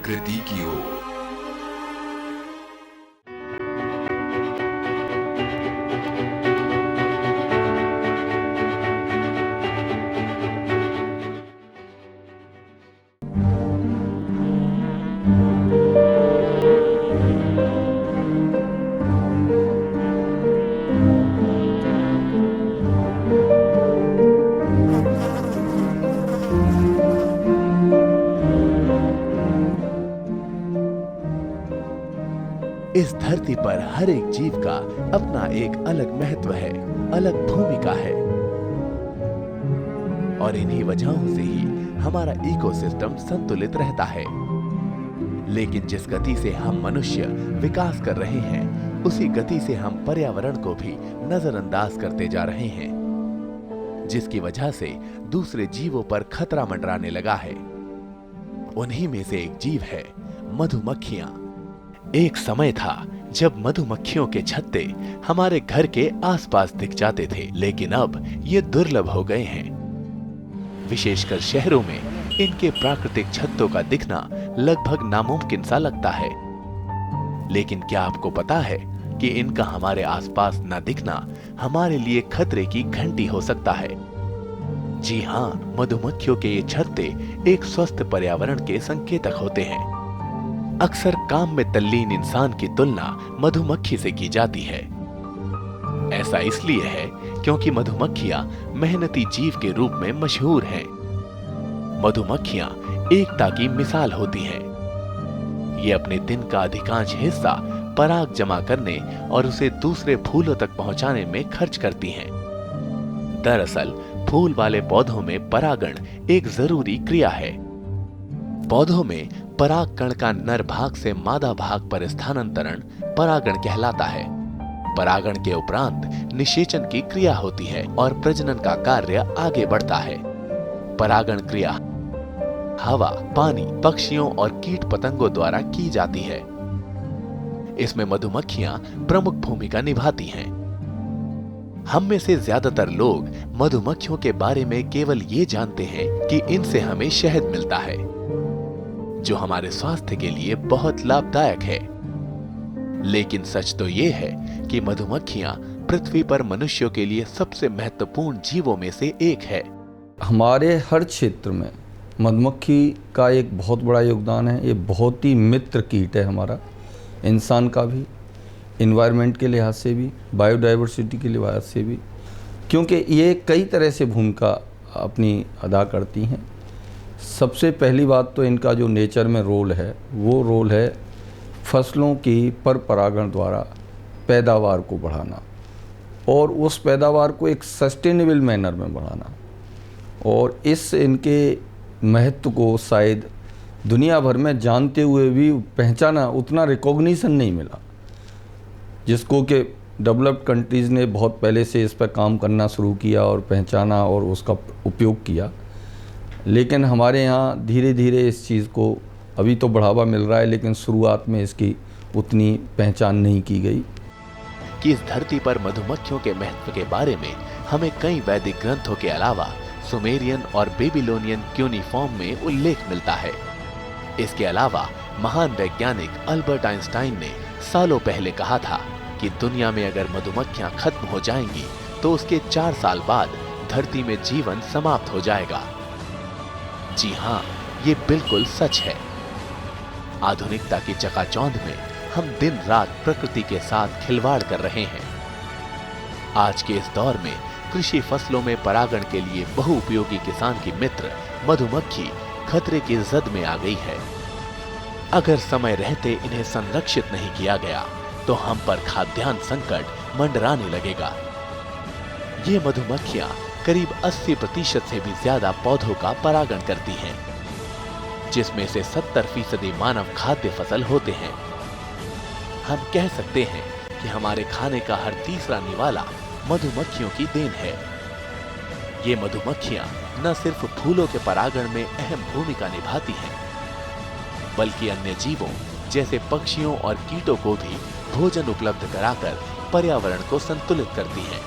प्रकृति की ओर। इस धरती पर हर एक जीव का अपना एक अलग महत्व है, अलग भूमिका है और इन्हीं वजहों से ही हमारा इकोसिस्टम संतुलित रहता है। लेकिन जिस गति से हम मनुष्य विकास कर रहे हैं, उसी गति से हम पर्यावरण को भी नजरअंदाज करते जा रहे हैं, जिसकी वजह से दूसरे जीवों पर खतरा मंडराने लगा है। उन्हीं में से एक जीव है मधुमक्खियां। एक समय था जब मधुमक्खियों के छत्ते हमारे घर के आसपास दिख जाते थे, लेकिन अब ये दुर्लभ हो गए हैं। विशेषकर शहरों में इनके प्राकृतिक छत्तों का दिखना लगभग नामुमकिन सा लगता है। लेकिन क्या आपको पता है कि इनका हमारे आसपास न दिखना हमारे लिए खतरे की घंटी हो सकता है? जी हां, मधुमक्खियों के ये छत्ते एक स्वस्थ पर्यावरण के संकेतक होते हैं। अक्सर काम में तल्लीन इंसान की तुलना मधुमक्खी से की जाती है। ऐसा इसलिए है क्योंकि मधुमक्खियां मेहनती जीव के रूप में मशहूर हैं। मधुमक्खियां एकता की मिसाल होती हैं। ये अपने दिन का अधिकांश हिस्सा पराग जमा करने और उसे दूसरे फूलों तक पहुंचाने में खर्च करती हैं। दरअसल फूल वाले पौधों में परागण एक जरूरी क्रिया है। पौधों में पराग कण का नर भाग से मादा भाग पर स्थानांतरण परागण कहलाता है। परागण के उपरांत निषेचन की क्रिया होती है और प्रजनन का कार्य आगे बढ़ता है। परागण क्रिया हवा, पानी, पक्षियों और कीट पतंगों द्वारा की जाती है। इसमें मधुमक्खियां प्रमुख भूमिका निभाती हैं। हम में से ज्यादातर लोग मधुमक्खियों के बारे में केवल ये जानते हैं कि इनसे हमें शहद मिलता है, जो हमारे स्वास्थ्य के लिए बहुत लाभदायक है। लेकिन सच तो यह है कि मधुमक्खियां पृथ्वी पर मनुष्यों के लिए सबसे महत्वपूर्ण जीवों में से एक है। हमारे हर क्षेत्र में मधुमक्खी का एक बहुत बड़ा योगदान है। ये बहुत ही मित्र कीट है हमारा, इंसान का भी, इन्वायरमेंट के लिहाज से भी, बायोडाइवर्सिटी के लिहाज से भी, क्योंकि ये कई तरह से भूमिका अपनी अदा करती हैं। सबसे पहली बात तो इनका जो नेचर में रोल है, वो रोल है फसलों की पर परागण द्वारा पैदावार को बढ़ाना और उस पैदावार को एक सस्टेनेबल मैनर में बढ़ाना। और इस इनके महत्व को शायद दुनिया भर में जानते हुए भी पहचाना उतना रिकॉग्निशन नहीं मिला, जिसको कि डेवलप्ड कंट्रीज़ ने बहुत पहले से इस पर काम करना शुरू किया और पहचाना और उसका उपयोग किया। लेकिन हमारे यहाँ धीरे धीरे इस चीज़ को अभी तो बढ़ावा मिल रहा है, लेकिन शुरुआत में इसकी उतनी पहचान नहीं की गई। कि इस धरती पर मधुमक्खियों के महत्व के बारे में हमें कई वैदिक ग्रंथों के अलावा सुमेरियन और बेबीलोनियन क्यूनिफॉर्म में उल्लेख मिलता है। इसके अलावा महान वैज्ञानिक अल्बर्ट आइंस्टाइन ने सालों पहले कहा था कि दुनिया में अगर मधुमक्खियां खत्म हो जाएंगी तो उसके 4 साल बाद धरती में जीवन समाप्त हो जाएगा। जी हां, ये बिल्कुल सच है। आधुनिकता की चकाचौंध में हम दिन रात प्रकृति के साथ खिलवाड़ कर रहे हैं। आज के इस दौर में कृषि फसलों में परागण के लिए बहुउपयोगी किसान की मित्र मधुमक्खी खतरे की जद में आ गई है। अगर समय रहते इन्हें संरक्षित नहीं किया गया तो हम पर खाद्यान्न संकट मंडराने लगेगा। ये मधुमक्खियां करीब 80% से भी ज्यादा पौधों का परागण करती हैं, जिसमें से 70% मानव खाद्य फसल होते हैं। हम कह सकते हैं कि हमारे खाने का हर तीसरा निवाला मधुमक्खियों की देन है। ये मधुमक्खियां न सिर्फ फूलों के परागण में अहम भूमिका निभाती हैं, बल्कि अन्य जीवों जैसे पक्षियों और कीटों को भी भोजन उपलब्ध कराकर पर्यावरण को संतुलित करती हैं।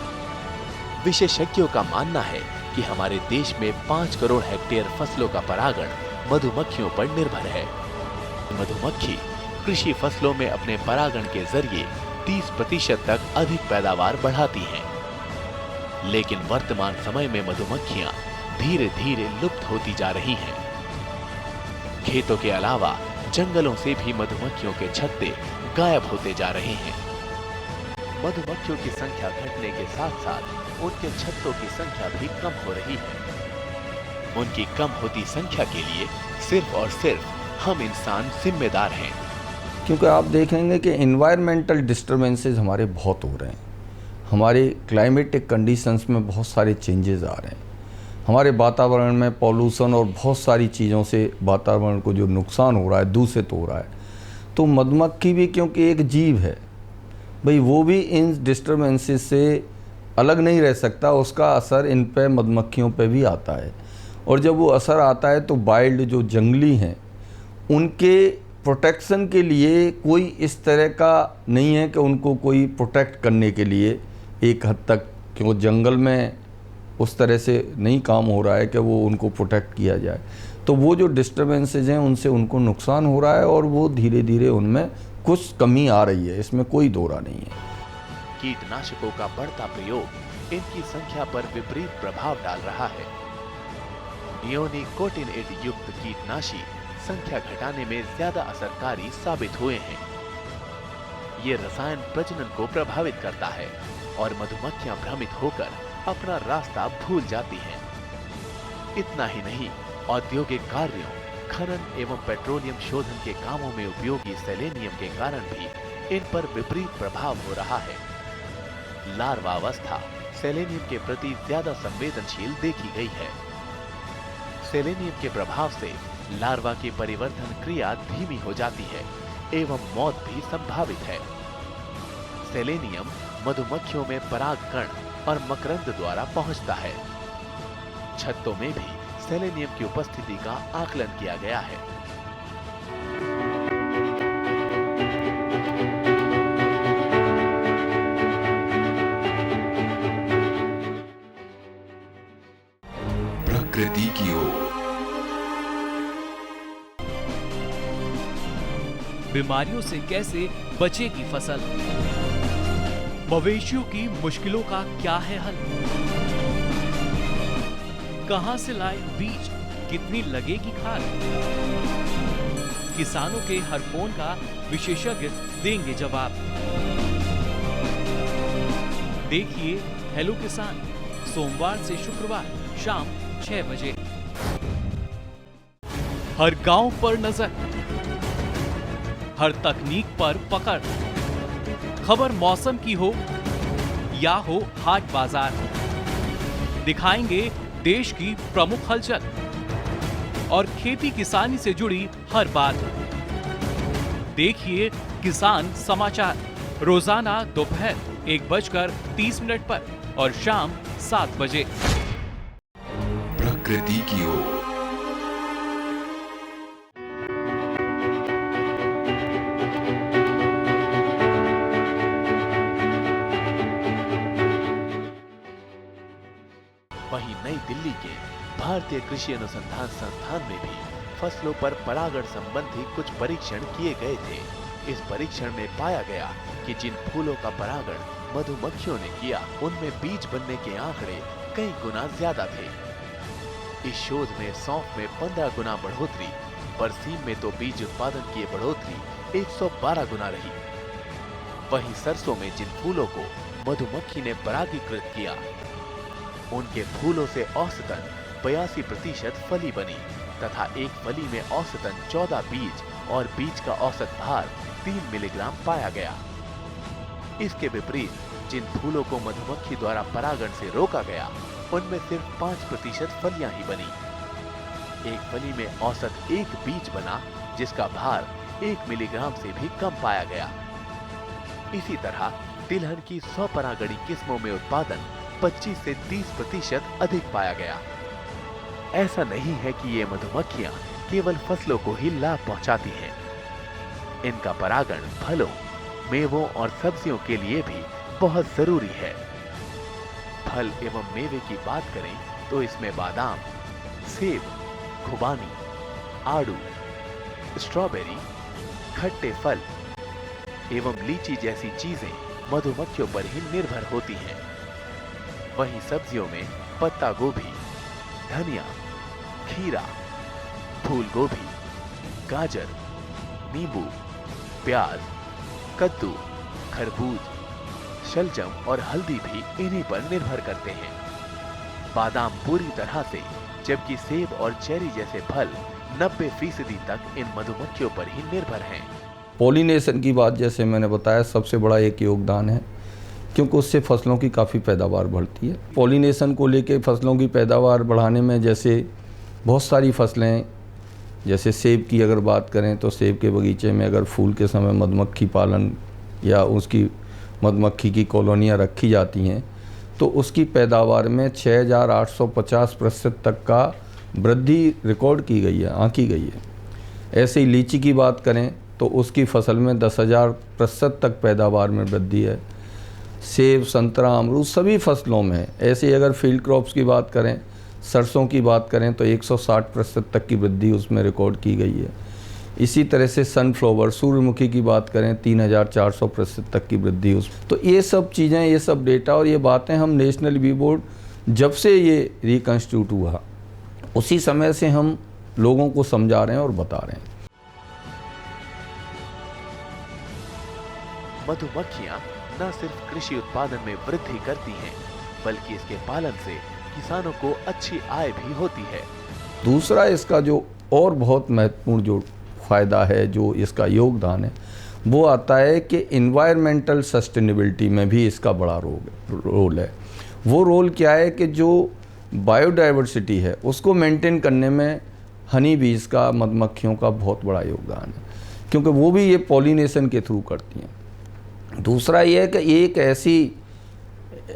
विशेषज्ञों का मानना है कि हमारे देश में 5 करोड़ हेक्टेयर फसलों का परागण मधुमक्खियों पर निर्भर है। मधुमक्खी कृषि फसलों में अपने परागण के जरिए 30% तक अधिक पैदावार बढ़ाती हैं। लेकिन वर्तमान समय में मधुमक्खियां धीरे धीरे लुप्त होती जा रही हैं। खेतों के अलावा जंगलों से भी मधुमक्खियों के छत्ते गायब होते जा रहे हैं। मधुमक्खियों की संख्या घटने के साथ साथ उनके छत्तों की संख्या भी कम हो रही है। उनकी कम होती संख्या के लिए सिर्फ और सिर्फ हम इंसान जिम्मेदार हैं। क्योंकि आप देखेंगे कि इन्वायरमेंटल डिस्टर्बेंसेस हमारे बहुत हो रहे हैं। हमारे क्लाइमेटिक कंडीशंस में बहुत सारे चेंजेस आ रहे हैं। हमारे वातावरण में पॉल्यूशन और बहुत सारी चीज़ों से वातावरण को जो नुकसान हो रहा है, दूषित हो रहा है। तो मधुमक्खी भी क्योंकि एक जीव है भाई, वो भी इन डिस्टर्बेंसेस से अलग नहीं रह सकता। उसका असर इन पे मधुमक्खियों पे भी आता है। और जब वो असर आता है तो वाइल्ड जो जंगली हैं उनके प्रोटेक्शन के लिए कोई इस तरह का नहीं है कि उनको कोई प्रोटेक्ट करने के लिए एक हद तक, क्योंकि जंगल में उस तरह से नहीं काम हो रहा है कि वो उनको प्रोटेक्ट किया जाए। तो वो जो डिस्टर्बेंसेज हैं उनसे उनको नुकसान हो रहा है और वो धीरे धीरे उनमें कुछ कमी आ रही है, इसमें कोई दोहरा नहीं है। कीटनाशकों का बढ़ता प्रयोग इनकी संख्या पर विपरीत प्रभाव डाल रहा है। नियोनिकोटिनइड युक्त कीटनाशी संख्या घटाने में ज्यादा असरकारी साबित हुए हैं। ये रसायन प्रजनन को प्रभावित करता है और मधुमक्खियां भ्रमित होकर अपना रास्ता भूल जाती हैं। इतना ही नहीं, औद्योगिक कार्यों, खनन एवं पेट्रोलियम शोधन के कामों में उपयोगी सेलेनियम के कारण भी इन पर विपरीत प्रभाव हो रहा है। लार्वावस्था सेलेनियम के प्रति ज्यादा संवेदनशील देखी गई है। सेलेनियम के प्रभाव से लार्वा की परिवर्धन क्रिया धीमी हो जाती है एवं मौत भी संभावित है। सेलेनियम मधुमक्खियों में परागकण और मकरंद द्वारा पहुंचता है। छत्तों में भी सेलेनियम की उपस्थिति का आकलन किया गया है। प्रकृति की ओर बीमारियों से कैसे बचेगी फसल? मवेशियों की मुश्किलों का क्या है हल? कहां से लाए बीज, कितनी लगेगी खाद? किसानों के हर फोन का विशेषज्ञ देंगे जवाब। देखिए हेलो किसान, सोमवार से शुक्रवार शाम 6 बजे। हर गांव पर नजर, हर तकनीक पर पकड़। खबर मौसम की हो या हो हाट बाजार, दिखाएंगे देश की प्रमुख हलचल और खेती किसानी से जुड़ी हर बात। देखिए किसान समाचार रोजाना दोपहर 1:30 पर और शाम 7 बजे। प्रकृति की ओर वहीं नई दिल्ली के भारतीय कृषि अनुसंधान संस्थान में भी फसलों पर परागण संबंधी कुछ परीक्षण किए गए थे। इस परीक्षण में पाया गया कि जिन फूलों का परागण मधुमक्खियों ने किया, उनमें बीज बनने के आंकड़े कई गुना ज्यादा थे। इस शोध में सौंफ में 15 गुना बढ़ोतरी, बरसीम में तो बीज उत्पादन की बढ़ोतरी 112 गुना रही। वहीं सरसों में जिन फूलों को मधुमक्खी ने परागीकृत किया, उनके फूलों से औसतन 82% फली बनी तथा एक फली में औसतन 14 बीज और बीज का औसत भार 3 मिलीग्राम पाया गया। इसके विपरीत जिन फूलों को मधुमक्खी द्वारा परागण से रोका गया, उनमें सिर्फ 5% फलियां ही बनी। एक फली में औसत 1 बीज बना, जिसका भार 1 मिलीग्राम से भी कम पाया गया। इसी तरह तिलहन की स्वपरागणी किस्मों में उत्पादन 25 से 30% अधिक पाया गया। ऐसा नहीं है कि ये मधुमक्खियां केवल फसलों को ही लाभ पहुंचाती हैं। इनका परागण फलों, मेवों और सब्जियों के लिए भी बहुत जरूरी है। फल एवं मेवे की बात करें तो इसमें बादाम, सेब, खुबानी, आड़ू, स्ट्रॉबेरी, खट्टे फल एवं लीची जैसी चीजें मधुमक्खियों पर ही निर्भर होती हैं। वहीं सब्जियों में पत्ता गोभी, धनिया, खीरा, फूल गोभी, गाजर, नींबू, प्याज, कद्दू, खरबूज, शलजम और हल्दी भी इन्हीं पर निर्भर करते हैं। बादाम पूरी तरह से, जबकि सेब और चेरी जैसे फल 90% तक इन मधुमक्खियों पर ही निर्भर हैं। पॉलिनेशन की बात जैसे मैंने बताया सबसे बड़ा एक योगदान है, क्योंकि उससे फसलों की काफ़ी पैदावार बढ़ती है। पॉलिनेशन को लेके फसलों की पैदावार बढ़ाने में जैसे बहुत सारी फसलें, जैसे सेब की अगर बात करें तो सेब के बगीचे में अगर फूल के समय मधुमक्खी पालन या उसकी मधुमक्खी की कॉलोनियाँ रखी जाती हैं तो उसकी पैदावार में 6850% तक का वृद्धि रिकॉर्ड की गई है, आंकी गई है। ऐसे ही लीची की बात करें तो उसकी फसल में 10,000% तक पैदावार में वृद्धि है। सेब, संतरा, अमरूद सभी फसलों में है। ऐसे ही अगर फील्ड क्रॉप्स की बात करें, सरसों की बात करें तो 160% तक की वृद्धि उसमें रिकॉर्ड की गई है। इसी तरह से सनफ्लावर, सूर्यमुखी की बात करें 3,400% तक की वृद्धि उस। तो ये सब चीज़ें, ये सब डेटा और ये बातें हम नेशनल बी बोर्ड जब से ये रिकन्स्टिट्यूट हुआ उसी समय से हम लोगों को समझा रहे हैं और बता रहे हैं। मधुमक्खियां न सिर्फ कृषि उत्पादन में वृद्धि करती हैं, बल्कि इसके पालन से किसानों को अच्छी आय भी होती है। दूसरा इसका जो और बहुत महत्वपूर्ण जो फ़ायदा है, जो इसका योगदान है, वो आता है कि इन्वायरमेंटल सस्टेनेबिलिटी में भी इसका बड़ा रोल है। वो रोल क्या है कि जो बायोडाइवर्सिटी है उसको मेंटेन करने में हनी बीज का, मधुमक्खियों का बहुत बड़ा योगदान है, क्योंकि वो भी ये पॉलिनेशन के थ्रू करती हैं। दूसरा ये है कि एक ऐसी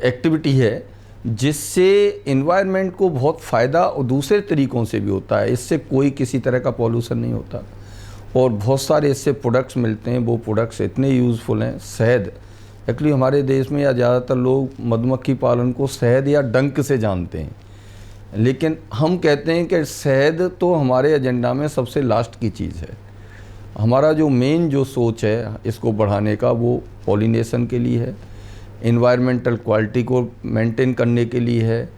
एक्टिविटी है जिससे इन्वायरमेंट को बहुत फ़ायदा और दूसरे तरीक़ों से भी होता है। इससे कोई किसी तरह का पॉल्यूशन नहीं होता और बहुत सारे इससे प्रोडक्ट्स मिलते हैं। वो प्रोडक्ट्स इतने यूज़फुल हैं। शहद, एक्चुअली हमारे देश में या ज़्यादातर लोग मधुमक्खी पालन को शहद या डंक से जानते हैं, लेकिन हम कहते हैं कि शहद तो हमारे एजेंडा में सबसे लास्ट की चीज़ है। हमारा जो मेन जो सोच है इसको बढ़ाने का वो पॉलिनेशन के लिए है, इन्वायरमेंटल क्वालिटी को मेंटेन करने के लिए है,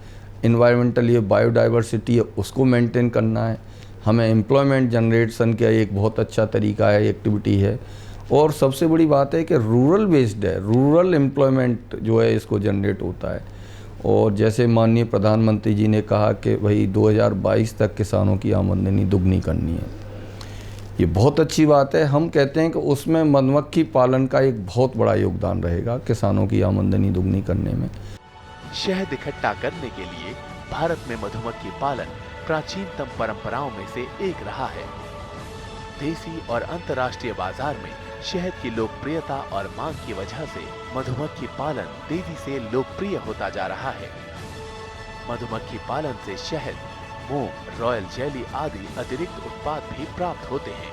इन्वायरमेंटल ये बायोडाइवर्सिटी है उसको मेंटेन करना है, हमें एम्प्लॉयमेंट जनरेशन का एक बहुत अच्छा तरीका है, एक्टिविटी है, और सबसे बड़ी बात है कि रूरल बेस्ड है, रूरल एम्प्लॉयमेंट जो है इसको जनरेट होता है। और जैसे माननीय प्रधानमंत्री जी ने कहा कि भाई 2022 तक किसानों की आमदनी दुगनी करनी है, ये बहुत अच्छी बात है। हम कहते हैं कि उसमें मधुमक्खी पालन का एक बहुत बड़ा योगदान रहेगा किसानों की आमदनी दुगनी करने में। शहद इकट्ठा करने के लिए भारत में मधुमक्खी पालन प्राचीनतम परंपराओं में से एक रहा है। देसी और अंतर्राष्ट्रीय बाजार में शहद की लोकप्रियता और मांग की वजह से मधुमक्खी पालन तेजी से लोकप्रिय होता जा रहा है। मधुमक्खी पालन से शहद, मोम, रॉयल जेली आदि अतिरिक्त उत्पाद भी प्राप्त होते हैं,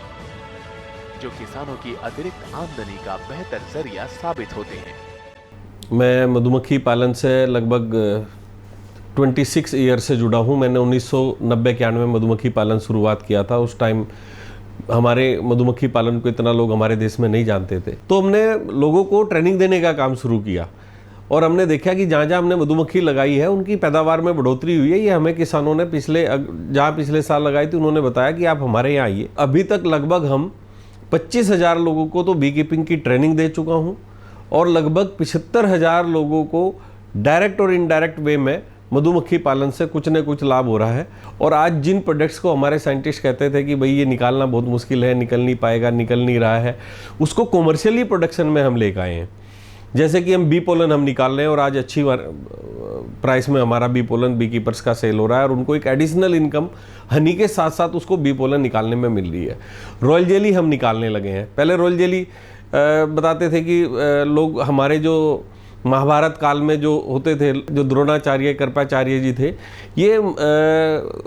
जो किसानों की अतिरिक्त आमदनी का बेहतर जरिया साबित होते हैं। मैं मधुमक्खी पालन से लगभग 26 ईयर से जुड़ा हूँ। मैंने 1990-91 में मधुमक्खी पालन शुरुआत किया था। उस टाइम हमारे मधुमक्खी पालन को इतना लोग हमारे देश में नहीं जानते थे, तो हमने लोगों को ट्रेनिंग देने का काम शुरू किया और हमने देखा कि जहाँ जहाँ हमने मधुमक्खी लगाई है उनकी पैदावार में बढ़ोतरी हुई है। ये हमें किसानों ने पिछले साल लगाई थी, उन्होंने बताया कि आप हमारे यहाँ आइए। अभी तक लगभग हम 25,000 लोगों को तो बी कीपिंग की ट्रेनिंग दे चुका हूँ और लगभग 75,000 लोगों को डायरेक्ट और इनडायरेक्ट वे में मधुमक्खी पालन से कुछ न कुछ लाभ हो रहा है। और आज जिन प्रोडक्ट्स को हमारे साइंटिस्ट कहते थे कि भाई ये निकालना बहुत मुश्किल है, निकल नहीं पाएगा, निकल नहीं रहा है, उसको कॉमर्शियली प्रोडक्शन में हम लेकर आए हैं। जैसे कि हम बी पोलन हम निकाल रहे हैं और आज अच्छी प्राइस में हमारा बी पोलन बी कीपर्स का सेल हो रहा है और उनको एक एडिशनल इनकम हनी के साथ साथ उसको बी पोलन निकालने में मिल रही है। रॉयल जेली हम निकालने लगे हैं। पहले रॉयल जेली बताते थे कि लोग हमारे जो महाभारत काल में जो होते थे, जो द्रोणाचार्य, कृपाचार्य जी थे, ये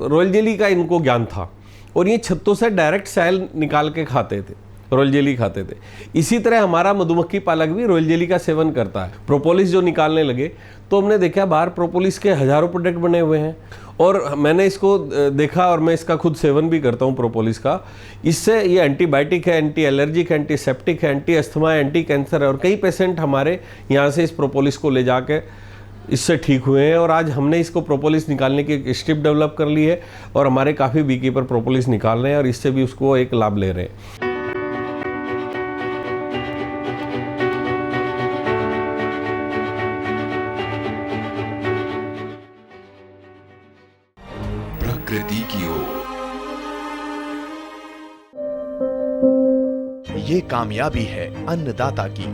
रॉयल जेली का इनको ज्ञान था और ये छत्तों से डायरेक्ट सेल निकाल के खाते थे, रॉयल जेली खाते थे। इसी तरह हमारा मधुमक्खी पालक भी रॉयल जेली का सेवन करता है। प्रोपोलिस जो निकालने लगे तो हमने देखा बाहर प्रोपोलिस के हजारों प्रोडक्ट बने हुए हैं, और मैंने इसको देखा और मैं इसका खुद सेवन भी करता हूँ प्रोपोलिस का। इससे ये एंटीबायोटिक है, एंटी एलर्जिक है, एंटीसेप्टिक है, एंटी अस्थमा है, एंटी कैंसर है, और कई पेशेंट हमारे यहाँ से इस प्रोपोलिस को ले जाके इससे ठीक हुए हैं। और आज हमने इसको प्रोपोलिस निकालने की एक स्ट्रिप डेवलप कर ली है और हमारे काफ़ी बीकीपर प्रोपोलिस निकाल रहे हैं और इससे भी उसको एक लाभ ले रहे हैं। प्रकृति की ओर ये कामयाबी है अन्नदाता की।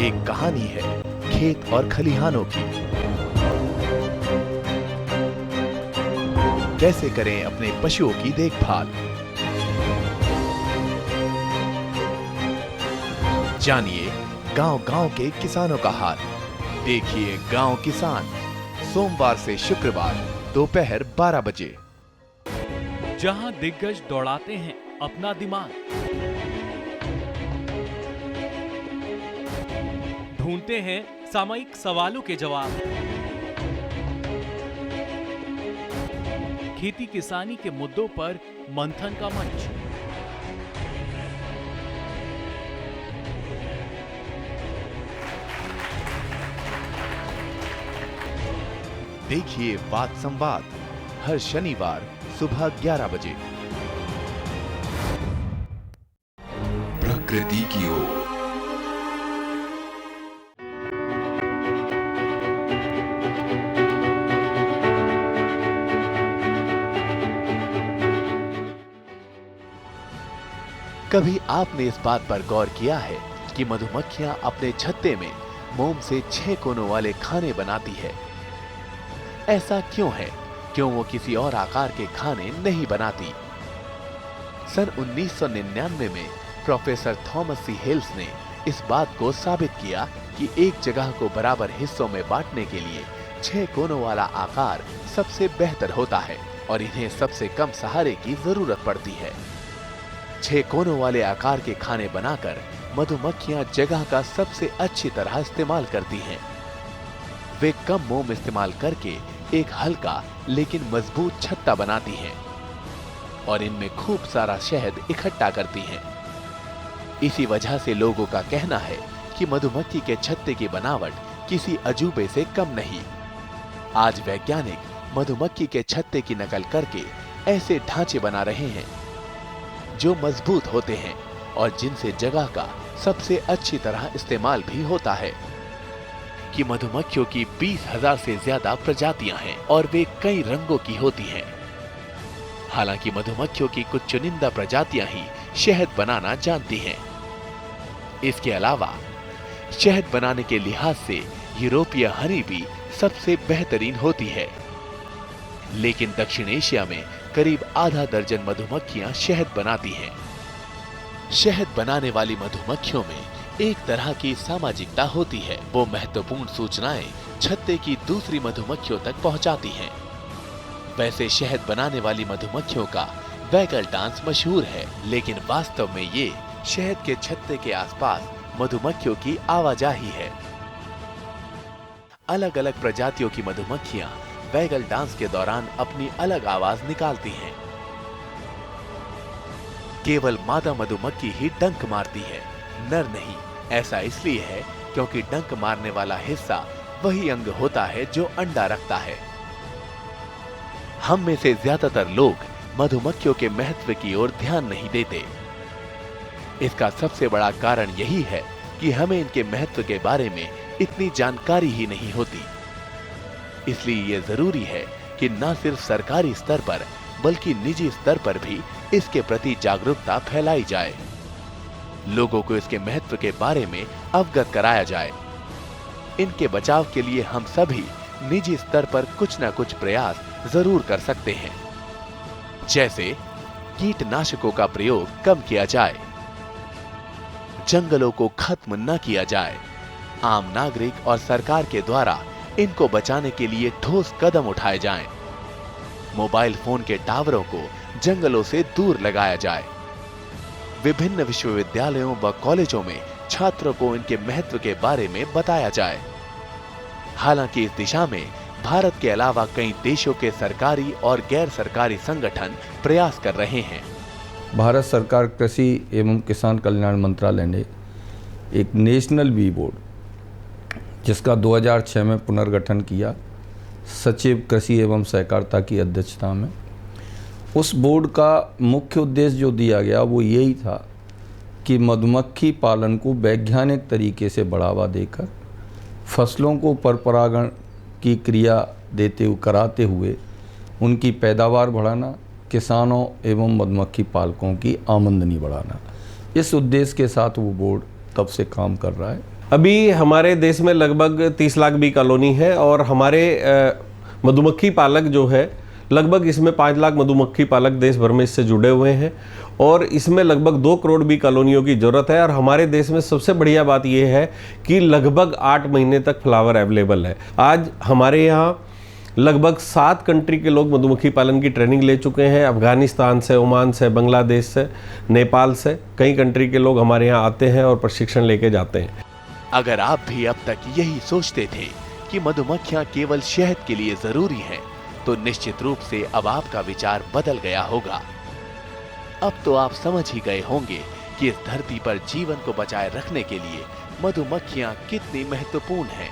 एक कहानी है खेत और खलिहानों की। कैसे करें अपने पशुओं की देखभाल, जानिए गांव-गांव के किसानों का हाल। देखिए गांव किसान, सोमवार से शुक्रवार दोपहर 12 बजे। जहां दिग्गज दौड़ाते हैं अपना दिमाग, ढूंढते हैं सामयिक सवालों के जवाब, खेती किसानी के मुद्दों पर मंथन का मंच। देखिए बात संवाद हर शनिवार सुबह 11 बजे। प्रकृति की ओर। कभी आपने इस बात पर गौर किया है कि मधुमक्खियां अपने छत्ते में मोम से 6 कोनों वाले खाने बनाती है? ऐसा क्यों है? क्यों वो किसी और आकार के खाने नहीं बनाती? सन 1999 में प्रोफेसर थॉमस सी हेल्स ने इस बात को साबित किया कि एक जगह को बराबर हिस्सों में बांटने के लिए 6 कोनों वाला आकार सबसे बेहतर होता है और इन्हें सबसे कम सहारे की जरूरत पड़ती है। 6 कोनों वाले आकार के खाने बनाकर मधुमक्खियां जगह का सबसे अच्छी तरह इस्तेमाल करती हैं। वे कम मोम इस्तेमाल करके एक हल्का लेकिन मजबूत छत्ता बनाती हैं और इनमें खूब सारा शहद इकट्ठा करती हैं। इसी वजह से लोगों का कहना है कि मधुमक्खी के छत्ते की बनावट किसी अजूबे से कम नहीं। आज वैज्ञानिक मधुमक्खी के छत्ते की नकल करके ऐसे ढांचे बना रहे हैं जो मजबूत होते हैं और जिनसे जगह का सबसे अच्छी तरह इस्तेमाल भी होता है। कि मधुमक्खियों की 20,000 से ज्यादा प्रजातियां हैं और वे कई रंगों की होती हैं। हालांकि मधुमक्खियों की कुछ चुनिंदा प्रजातियां ही शहद बनाना जानती हैं। इसके अलावा शहद बनाने के लिहाज से यूरोपीय हनी भी सबसे बेहतरीन होती है। लेकिन दक्षिण एशिया में करीब आधा दर्जन मधुमक्खियां शहद बनाती हैं। शहद बनाने वाली मधुमक्खियों में एक तरह की सामाजिकता होती है। वो महत्वपूर्ण सूचनाएं छत्ते की दूसरी मधुमक्खियों तक पहुंचाती हैं। वैसे शहद बनाने वाली मधुमक्खियों का वैगल डांस मशहूर है, लेकिन वास्तव में ये शहद के छत्ते के आसपास मधुमक्खियों की आवाजाही है। अलग अलग प्रजातियों की मधुमक्खियां वैगल डांस के दौरान अपनी अलग आवाज निकालती हैं। केवल मादा मधुमक्खी ही डंक मारती है, नर नहीं। ऐसा इसलिए है क्योंकि डंक मारने वाला हिस्सा वही अंग होता है जो अंडा रखता है। हम में से ज्यादातर लोग मधुमक्खियों के महत्व की ओर ध्यान नहीं देते। इसका सबसे बड़ा कारण यही है कि हमें इनके महत्व के बारे में इतनी जानकारी ही नहीं होती। इसलिए यह जरूरी है कि न सिर्फ सरकारी स्तर पर बल्कि निजी स्तर पर भी इसके प्रति जागरूकता फैलाई जाए। लोगों को इसके महत्व के बारे में अवगत कराया जाए। इनके बचाव के लिए हम सभी निजी स्तर पर कुछ न कुछ प्रयास जरूर कर सकते हैं। जैसे कीटनाशकों का प्रयोग कम किया जाए, जंगलों को खत्म न किया जाए, आम नागरिक और सरकार के द्वारा इनको बचाने के लिए ठोस कदम उठाए जाएं, मोबाइल फोन के टावरों को जंगलों से दूर लगाया जाए, विभिन्न विश्वविद्यालयों व कॉलेजों में छात्रों को इनके महत्व के बारे में बताया जाए। हालांकि इस दिशा में भारत के अलावा कई देशों के सरकारी और गैर सरकारी संगठन प्रयास कर रहे हैं। भारत सरकार कृषि एवं किसान कल्याण मंत्रालय ने एक नेशनल बी बोर्ड, जिसका 2006 में पुनर्गठन किया, सचिव कृषि एवं सहकारिता की अध्यक्षता में। उस बोर्ड का मुख्य उद्देश्य जो दिया गया वो यही था कि मधुमक्खी पालन को वैज्ञानिक तरीके से बढ़ावा देकर फसलों को परपरागण की क्रिया कराते हुए उनकी पैदावार बढ़ाना, किसानों एवं मधुमक्खी पालकों की आमदनी बढ़ाना, इस उद्देश्य के साथ वो बोर्ड तब से काम कर रहा है। अभी हमारे देश में लगभग 30 लाख बी कॉलोनी है और हमारे मधुमक्खी पालक जो है लगभग इसमें 5 लाख मधुमक्खी पालक देश भर में इससे जुड़े हुए हैं और इसमें लगभग 2 करोड़ बी कॉलोनियों की ज़रूरत है। और हमारे देश में सबसे बढ़िया बात यह है कि लगभग 8 महीने तक फ्लावर अवेलेबल है। आज हमारे यहाँ लगभग 7 कंट्री के लोग मधुमक्खी पालन की ट्रेनिंग ले चुके हैं। अफगानिस्तान से, ओमान से, बांग्लादेश से, नेपाल से कई कंट्री के लोग हमारे यहाँ आते हैं और प्रशिक्षण लेके जाते हैं। अगर आप भी अब तक यही सोचते थे कि मधुमक्खियां केवल शहद के लिए जरूरी हैं, तो निश्चित रूप से अब आपका विचार बदल गया होगा। अब तो आप समझ ही गए होंगे कि इस धरती पर जीवन को बचाए रखने के लिए मधुमक्खियां कितनी महत्वपूर्ण हैं।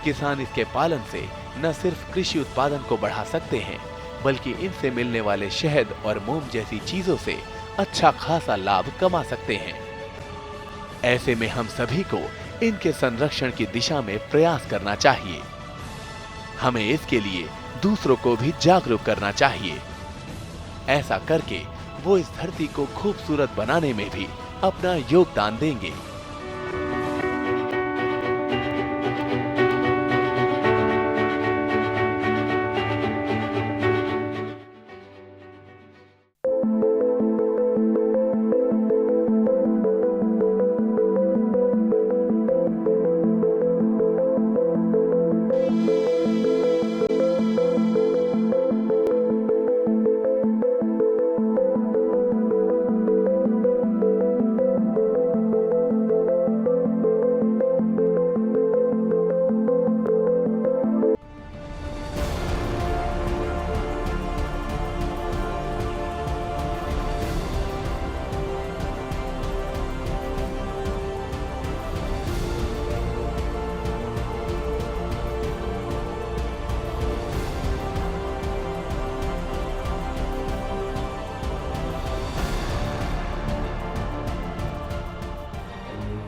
किसान इसके पालन से न सिर्फ कृषि उत्पादन को बढ़ा सकते हैं, बल्कि इनसे मिलने वाले शहद और मोम जैसी चीजों से अच्छा खासा लाभ कमा सकते हैं। ऐसे में हम सभी को इनके संरक्षण की दिशा में प्रयास करना चाहिए। हमें इसके लिए दूसरों को भी जागरूक करना चाहिए। ऐसा करके वो इस धरती को खूबसूरत बनाने में भी अपना योगदान देंगे।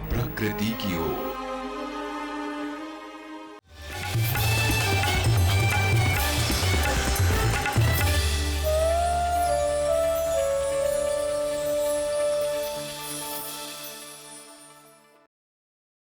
प्रकृति की ओर